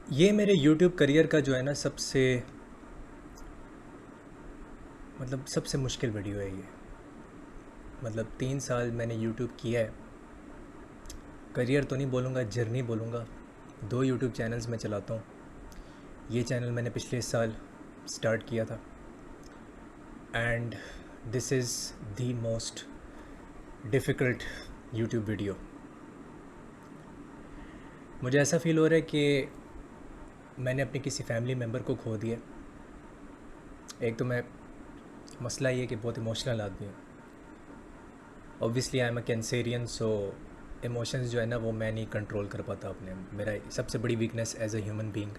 ये मेरे YouTube career का जो है ना सबसे मुश्किल वीडियो है ये। मतलब 3 साल मैंने यूट्यूब किया है। करियर तो नहीं बोलूँगा, जर्नी बोलूँगा। 2 यूट्यूब चैनल्स मैं चलाता हूँ। ये चैनल मैंने पिछले साल स्टार्ट किया था and this is the most difficult YouTube video. मुझे ऐसा फ़ील हो रहा है कि मैंने अपने किसी फैमिली मेम्बर को खो दिया। एक तो मैं मसला ये है कि बहुत इमोशनल आदमी हूँ। Obviously I am a Cancerian, so emotions जो है ना वो मैं नहीं कंट्रोल कर पाता अपने। मेरा सबसे बड़ी weakness as a human being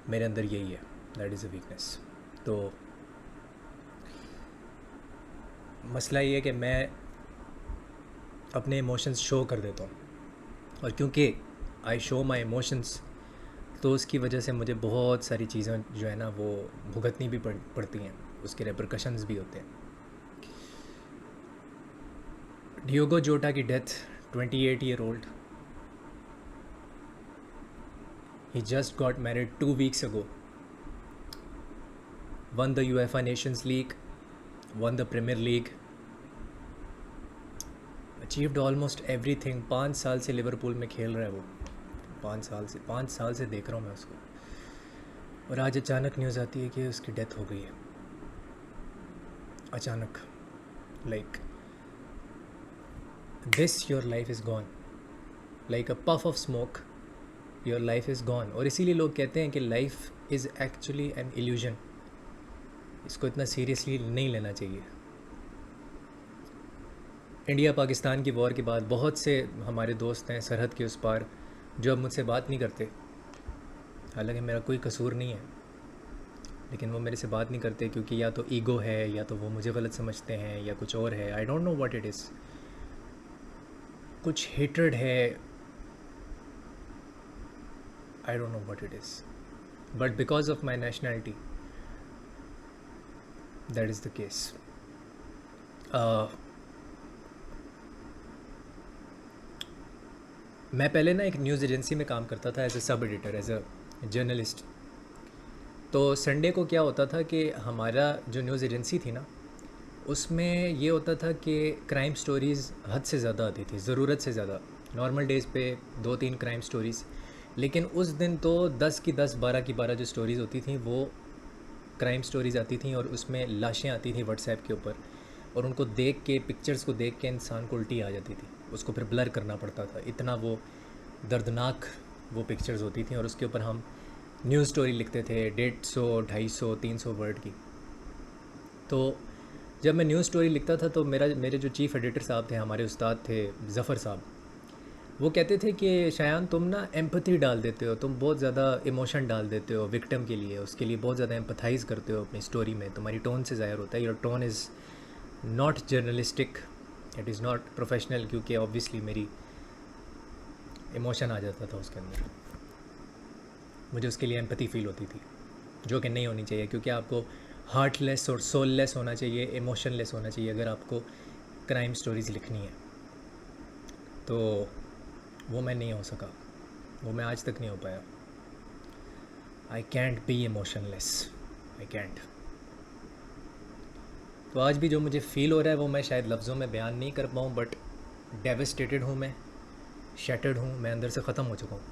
मेरे अंदर यही है, दैट इज़ अ वीकनेस। तो मसला ये है कि मैं अपने इमोशंस शो कर देता हूँ, और क्योंकि आई शो माई इमोशंस तो उसकी वजह से मुझे बहुत सारी चीज़ें जो है ना वो भुगतनी भी पड़ती हैं, उसके रेपरकशंस भी होते हैं। डियोगो जोटा की death, 28 year old, he just got married 2 weeks ago, won the UEFA Nations League, won the Premier League, achieved almost everything. 5 साल से लिवरपूल में खेल रहा है वो। 5 साल से देख रहा हूँ मैं उसको, और आज अचानक न्यूज़ आती है कि उसकी डेथ हो गई है। अचानक, like this your life is gone, like a puff of smoke, your life is gone. और इसीलिए लोग कहते हैं कि life is actually an illusion. इसको इतना सीरियसली नहीं लेना चाहिए। इंडिया पाकिस्तान की वॉर के बाद बहुत से हमारे दोस्त हैं सरहद के उस पार जो अब मुझसे बात नहीं करते। हालांकि मेरा कोई कसूर नहीं है, लेकिन वो मेरे से बात नहीं करते क्योंकि या तो ईगो है, या तो वो मुझे गलत समझते हैं, या कुछ और है। आई don't know what it is. कुछ हेट्रेड है, आई don't know what it is, but because of my nationality that is the case. मैं पहले ना एक न्यूज़ एजेंसी में काम करता था as a sub editor, as a journalist. तो संडे को क्या होता था कि हमारा जो न्यूज़ एजेंसी थी ना, उसमें ये होता था कि क्राइम स्टोरीज़ हद से ज़्यादा आती थी, ज़रूरत से ज़्यादा। नॉर्मल डेज़ पे 2-3 क्राइम स्टोरीज़, लेकिन उस दिन तो 10 की 10, 12 की 12 जो स्टोरीज़ होती थी वो क्राइम स्टोरीज़ आती थी। और उसमें लाशें आती थी व्हाट्सएप के ऊपर, और उनको देख के, पिक्चर्स को देख के इंसान को उल्टी आ जाती थी। उसको फिर ब्लर करना पड़ता था, इतना वो दर्दनाक वो पिक्चर्स होती थी। और उसके ऊपर हम न्यूज़ स्टोरी लिखते थे 150, 250, 300 वर्ड की। तो जब मैं न्यूज़ स्टोरी लिखता था तो मेरे जो चीफ़ एडिटर साहब थे, हमारे उस्ताद थे ज़फ़र साहब, वो कहते थे कि शायान तुम ना एम्पथी डाल देते हो, तुम बहुत ज़्यादा इमोशन डाल देते हो विक्टिम के लिए, उसके लिए बहुत ज़्यादा एम्पथाइज़ करते हो अपनी स्टोरी में, तुम्हारी टोन से ज़ाहिर होता है। Your tone is not journalistic, it is not professional. क्योंकि ऑब्वियसली मेरी इमोशन आ जाता था उसके अंदर, मुझे उसके लिए एम्पथी फ़ील होती थी, जो कि नहीं होनी चाहिए। क्योंकि आपको हार्टलेस और सोललेस होना चाहिए, इमोशनलेस होना चाहिए अगर आपको क्राइम स्टोरीज़ लिखनी है। तो वो मैं नहीं हो सका, वो मैं आज तक नहीं हो पाया। I can't be emotionless, I can't. तो आज भी जो मुझे फ़ील हो रहा है वो मैं शायद लफ्ज़ों में बयान नहीं कर पाऊँ, बट डेविस्टेटेड हूँ मैं, शैटर्ड हूँ मैं, अंदर से ख़त्म हो चुका हूँ।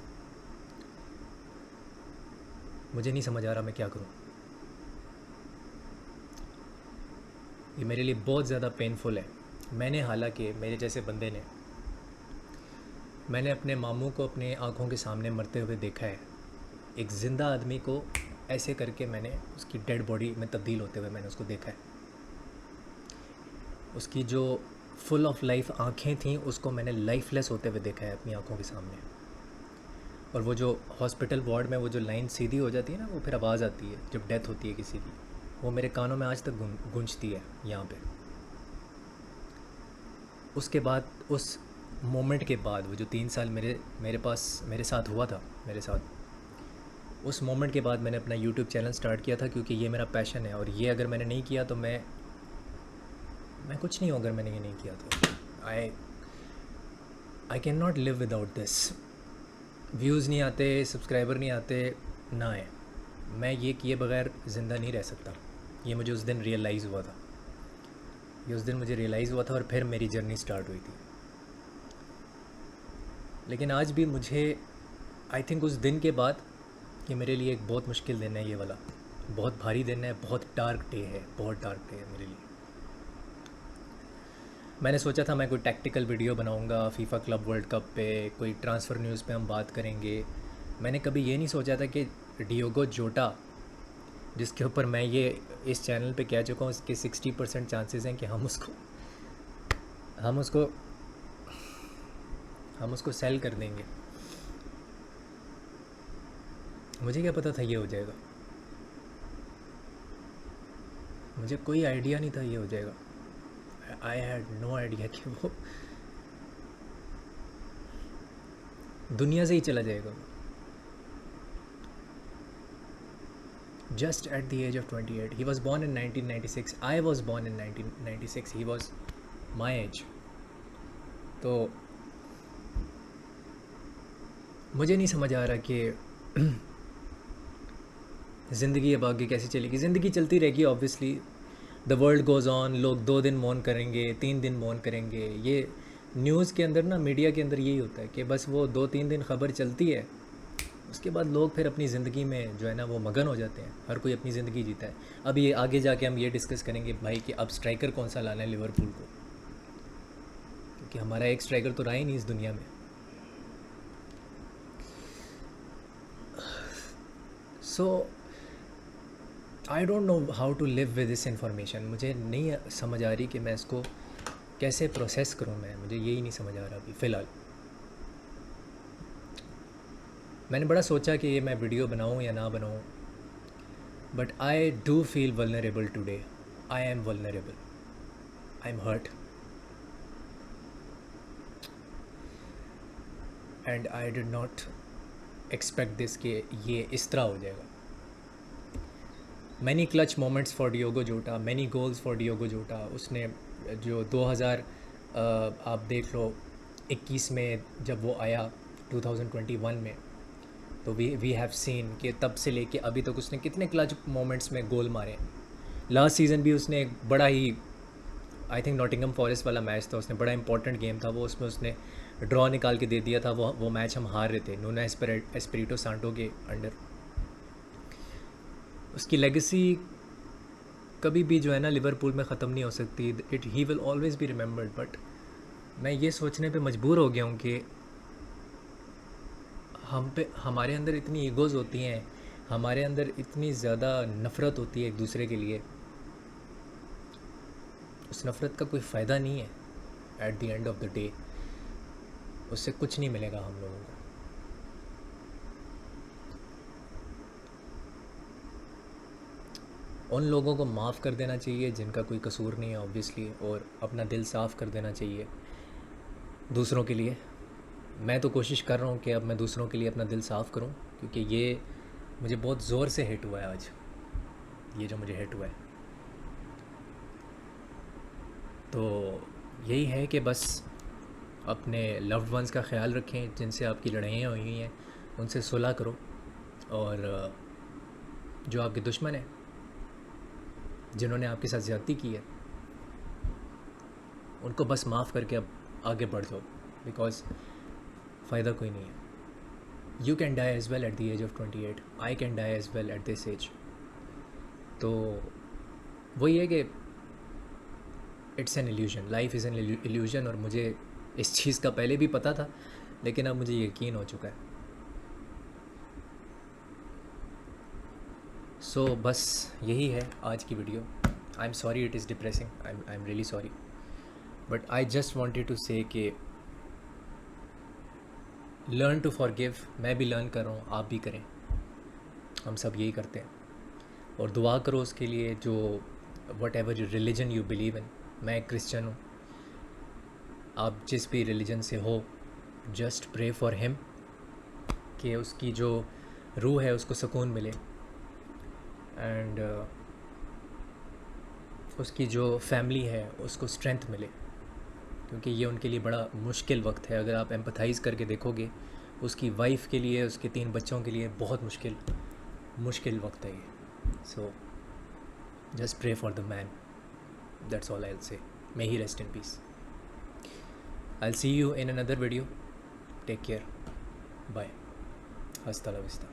मुझे नहीं समझ आ रहा मैं क्या करूँ। ये मेरे लिए बहुत ज़्यादा पेनफुल है। हालांकि मेरे जैसे बंदे ने, मैंने अपने मामू को अपने आँखों के सामने मरते हुए देखा है। एक ज़िंदा आदमी को ऐसे करके मैंने उसकी डेड बॉडी में तब्दील होते हुए मैंने उसको देखा है। उसकी जो फुल ऑफ लाइफ आँखें थीं उसको मैंने लाइफलेस होते हुए देखा है अपनी आँखों के सामने। और वो जो हॉस्पिटल वार्ड में वो जो लाइन सीधी हो जाती है ना, वो फिर आवाज़ आती है जब डेथ होती है किसी की, वो मेरे कानों में आज तक गूंजती है यहाँ पे। उसके बाद, उस मोमेंट के बाद, वो जो 3 साल मेरे पास मेरे साथ हुआ था, मेरे साथ, उस मोमेंट के बाद मैंने अपना यूट्यूब चैनल स्टार्ट किया था। क्योंकि ये मेरा पैशन है, और ये अगर मैंने नहीं किया तो मैं कुछ नहीं हूँ। अगर मैंने ये नहीं किया तो I can not live without this. Views नहीं आते, सब्सक्राइबर नहीं आते, ना आए, मैं ये किए बगैर ज़िंदा नहीं रह सकता। ये मुझे उस दिन रियलाइज़ हुआ था, ये उस दिन मुझे रियलाइज़ हुआ था और फिर मेरी जर्नी स्टार्ट हुई थी। लेकिन आज भी मुझे आई थिंक उस दिन के बाद ये मेरे लिए एक बहुत मुश्किल दिन है, ये वाला बहुत भारी दिन है, बहुत डार्क डे है, बहुत डार्क डे है मेरे लिए। मैंने सोचा था मैं कोई टैक्टिकल वीडियो बनाऊंगा फीफा क्लब वर्ल्ड कप पे, कोई ट्रांसफ़र न्यूज़ पे हम बात करेंगे। मैंने कभी ये नहीं सोचा था कि डियोगो जोटा, जिसके ऊपर मैं ये इस चैनल पे कह चुका हूँ, इसके 60% चांसेस हैं कि हम उसको हम उसको सेल कर देंगे। मुझे क्या पता था ये हो जाएगा, मुझे कोई आइडिया नहीं था ये हो जाएगा। आई हैड नो आइडिया कि वो दुनिया से ही चला जाएगा। Just at the age of 28, he was born in 1996, I was born in 1996, he was my age। तो मुझे नहीं समझ आ रहा कि ज़िंदगी अब आगे कैसे चलेगी। ज़िंदगी चलती रहेगी obviously, the world goes on. लोग 2 दिन मौन करेंगे, 3 दिन मौन करेंगे। ये न्यूज़ के अंदर ना, मीडिया के अंदर यही होता है कि बस वो 2-3 दिन ख़बर चलती है, उसके बाद लोग फिर अपनी ज़िंदगी में जो है ना वो मगन हो जाते हैं। हर कोई अपनी ज़िंदगी जीता है। अब ये आगे जाके हम ये डिस्कस करेंगे भाई कि अब स्ट्राइकर कौन सा लाना है लिवरपूल को, क्योंकि हमारा एक स्ट्राइकर तो रहा ही नहीं इस दुनिया में। So I don't know how to live with this information. मुझे नहीं समझ आ रही कि मैं इसको कैसे प्रोसेस करूं। मुझे यही नहीं समझ आ रहा अभी फ़िलहाल। मैंने बड़ा सोचा कि ये मैं वीडियो बनाऊं या ना बनाऊं, but I do feel vulnerable today. I am vulnerable, I am hurt, and I did not expect this कि ये इस तरह हो जाएगा। Many clutch moments for Diogo Jota, many goals for Diogo Jota. उसने जो 2000 आप देख लो 21 में जब वो आया 2021 में, तो वी हैव सीन कि तब से लेके अभी तक उसने कितने क्लच मोमेंट्स में गोल मारे। लास्ट सीज़न भी उसने एक बड़ा ही, आई थिंक नॉटिंघम फॉरेस्ट वाला मैच था, उसने बड़ा इंपॉर्टेंट गेम था वो, उसमें उसने ड्रॉ निकाल के दे दिया था। वो मैच हम हार रहे थे नूनो एस्पिरिटो सांटो के अंडर। उसकी लेगेसी कभी भी जो है ना लिवरपूल में ख़त्म नहीं हो सकती। He will always be remembered. But मैं ये सोचने पे मजबूर हो गया हूँ कि हमारे अंदर इतनी ईगोज़ होती हैं, हमारे अंदर इतनी ज़्यादा नफ़रत होती है एक दूसरे के लिए। उस नफ़रत का कोई फ़ायदा नहीं है। At the end of the day उससे कुछ नहीं मिलेगा हम लोगों को। उन लोगों को माफ़ कर देना चाहिए जिनका कोई कसूर नहीं है ऑब्वियसली, और अपना दिल साफ़ कर देना चाहिए दूसरों के लिए। मैं तो कोशिश कर रहा हूँ कि अब मैं दूसरों के लिए अपना दिल साफ़ करूँ, क्योंकि ये मुझे बहुत ज़ोर से हिट हुआ है आज, ये जो मुझे हिट हुआ है। तो यही है कि बस अपने लव्ड वंस का ख्याल रखें, जिनसे आपकी लड़ाइयाँ हुई हैं उनसे सुलह करो, और जो आपके दुश्मन हैं, जिन्होंने आपके साथ ज़्यादती की है, उनको बस माफ़ करके अब आगे बढ़ जाओ, बिकॉज़ फ़ायदा कोई नहीं है। You can die as well at the age of 28, I can die as well at this age. तो वही है कि it's an illusion, life is an illusion. और मुझे इस चीज़ का पहले भी पता था, लेकिन अब मुझे यकीन हो चुका है। सो बस यही है आज की video. I am sorry it is depressing, I am really sorry, but I just wanted to say कि लर्न टू फॉरगिव। मैं भी लर्न कर रहा हूँ, आप भी करें, हम सब यही करते हैं। और दुआ करो उसके लिए जो what ever religion you believe in. मैं एक क्रिश्चियन हूँ, आप जिस भी रिलीजन से हो, जस्ट प्रे फॉर हिम कि उसकी जो रूह है उसको सुकून मिले, एंड उसकी जो फैमिली है उसको स्ट्रेंथ मिले, क्योंकि ये उनके लिए बड़ा मुश्किल वक्त है। अगर आप एम्पथाइज़ करके देखोगे उसकी वाइफ के लिए, उसके 3 बच्चों के लिए बहुत मुश्किल वक्त है ये। So just pray for the man, that's all I will say. May he rest in peace. I will see you in another video. Take care, bye, हस्ता ला विस्ता।